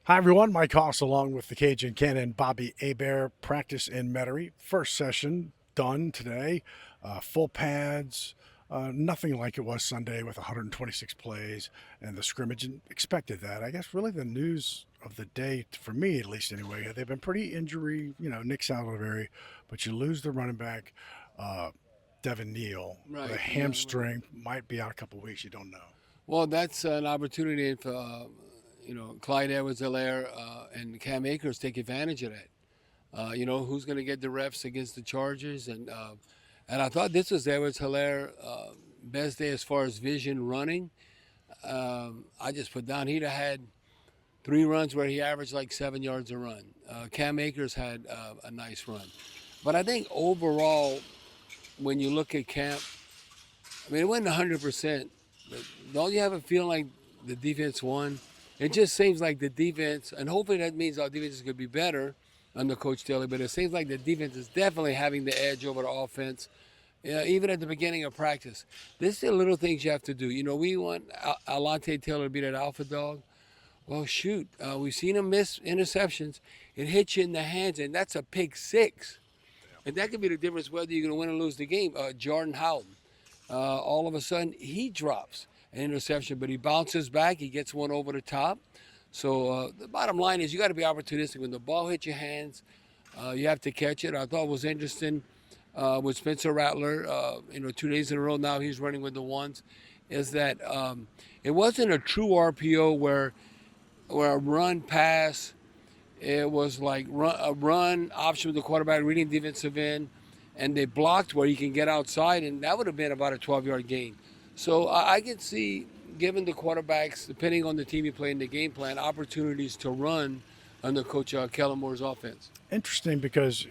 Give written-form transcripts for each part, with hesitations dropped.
Hi, everyone. Mike Haas along with the Cajun Ken and Bobby Hebert. Practice in Metairie. First session done today. Full pads. Nothing like it was Sunday with 126 plays and the scrimmage. And expected that. I guess really the news of the day, for me at least anyway, they've been pretty injury, Nick Salivary, but you lose the running back, Devin Neal, with a Right. Yeah. Right. hamstring, might be out a couple weeks. You don't know. Well, that's an opportunity for Clyde Edwards-Helaire and Cam Akers take advantage of that. Who's going to get the reps against the Chargers, and I thought this was Edwards-Helaire best day as far as vision running. I just put down he'd have had three runs where he averaged like 7 yards a run. Cam Akers had a nice run, but I think overall, when you look at Cam, I mean, it wasn't 100%. But don't you have a feeling like the defense won? It just seems like the defense, and hopefully that means our defense is going to be better under Coach Taylor, but it seems like the defense is definitely having the edge over the offense, even at the beginning of practice. This is the little things you have to do. We want Alante Taylor to be that alpha dog. Well, shoot, we've seen him miss interceptions. It hits you in the hands, and that's a pick six. And that could be the difference whether you're going to win or lose the game. Jordan Howden. All of a sudden he drops an interception, but he bounces back. He gets one over the top. So the bottom line is you got to be opportunistic. When the ball hits your hands, you have to catch it. I thought it was interesting with Spencer Rattler. 2 days in a row now he's running with the ones. Is that it wasn't a true RPO where a run pass. It was like a run option with the quarterback reading defensive end, and they blocked where you can get outside, and that would have been about a 12-yard gain. So I could see, given the quarterbacks, depending on the team you play in the game plan, opportunities to run under Coach Kellen Moore's offense. Interesting because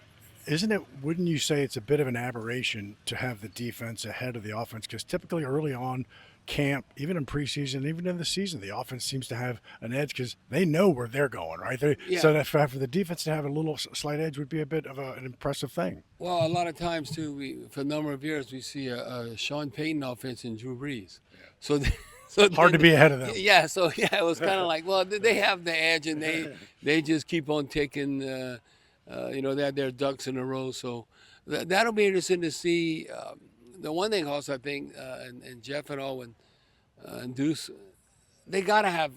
wouldn't you say it's a bit of an aberration to have the defense ahead of the offense? Because typically early on camp, even in preseason, even in the season, the offense seems to have an edge because they know where they're going, right? Yeah. So that for the defense to have a little slight edge would be a bit of an impressive thing. Well, a lot of times, too, for a number of years, we see a Sean Payton offense in Drew Brees. So Hard to be ahead of them. Yeah, so yeah, it was kind of like, well, they have the edge, and they just keep on taking, they have their ducks in a row. So that'll be interesting to see. The one thing also I think, and Jeff and Owen and Deuce, they got to have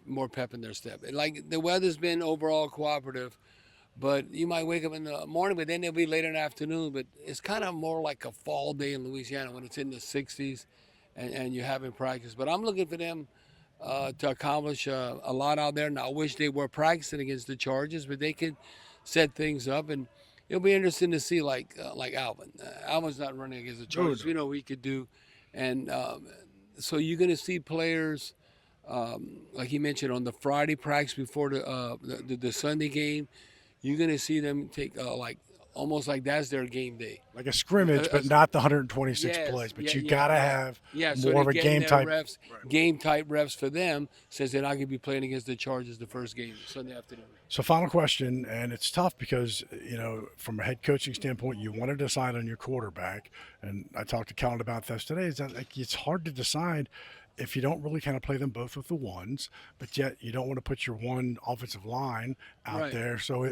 more pep in their step. Like the weather's been overall cooperative, but you might wake up in the morning, but then it'll be later in the afternoon. But it's kind of more like a fall day in Louisiana when it's in the 60s and you're having practice. But I'm looking for them to accomplish a lot out there. Now, I wish they were practicing against the Chargers, but they could set things up. And it'll be interesting to see, like Alvin. Alvin's not running against the Chargers. We know what he could do. And so you're going to see players, like he mentioned, on the Friday practice before the Sunday game. You're going to see them take almost like that's their game day. Like a scrimmage, but not the 126 Yes, plays. But yeah, you yeah, got to yeah. have So more of they're a getting game their type. reps, game type reps for them, since they're not going to be playing against the Chargers the first game Sunday afternoon. So, final question, and it's tough because, from a head coaching standpoint, you want to decide on your quarterback. And I talked to Kellen about this today. Is that it's hard to decide if you don't really kind of play them both with the ones, but yet you don't want to put your one offensive line out Right. there. So,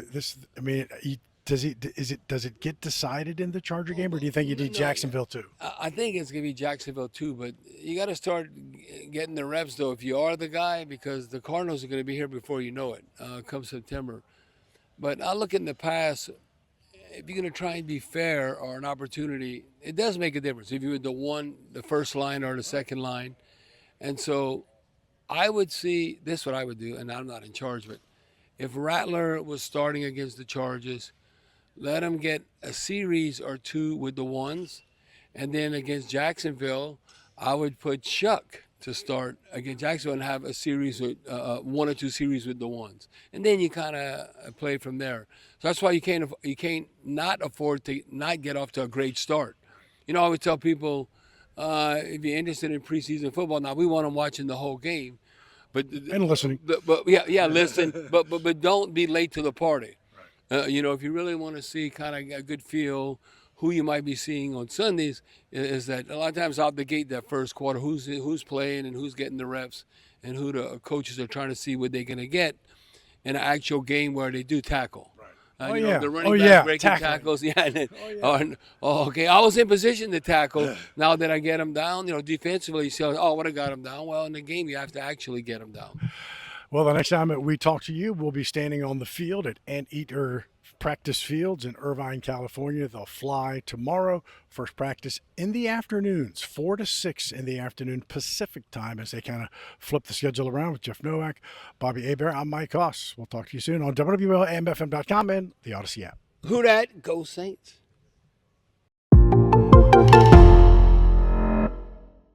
does it get decided in the Charger game, or do you think you need No, Jacksonville too? I think it's going to be Jacksonville too, but you got to start getting the reps though if you are the guy, because the Cardinals are going to be here before you know it, come September. But I look in the past, if you're going to try and be fair or an opportunity, it does make a difference if you're the first line or the second line. And so I would see this, what I would do, and I'm not in charge, but if Rattler was starting against the Chargers, let him get a series or two with the ones. And then against Jacksonville, I would put Chuck to start against Jacksonville and have a series with one or two series with the ones. And then you kind of play from there. So that's why you can't not afford to not get off to a great start. I always tell people, if you're interested in preseason football, now we want them watching the whole game. But And listening. listen, but don't be late to the party. If you really want to see kind of a good feel who you might be seeing on Sundays, is that a lot of times out the gate that first quarter, who's playing and who's getting the reps, and who the coaches are trying to see what they're going to get. in an actual game where they do tackle. Right. You know, the running Oh, back yeah. breaking Tackling. tackles. Yeah. And then, Oh, yeah. okay. I was in position to tackle. Now that I get him down, you know, defensively, you say, oh, what I got him down. Well, in the game, you have to actually get him down. Well, the next time that we talk to you, we'll be standing on the field at Anteater Practice Fields in Irvine, California. They'll fly tomorrow. First practice in the afternoons, 4 to 6 in the afternoon Pacific time, as they kind of flip the schedule around with Jeff Nowak, Bobby Hebert. I'm Mike Koss. We'll talk to you soon on WWLAMFM.com and the Odyssey app. Who dat? Go Saints.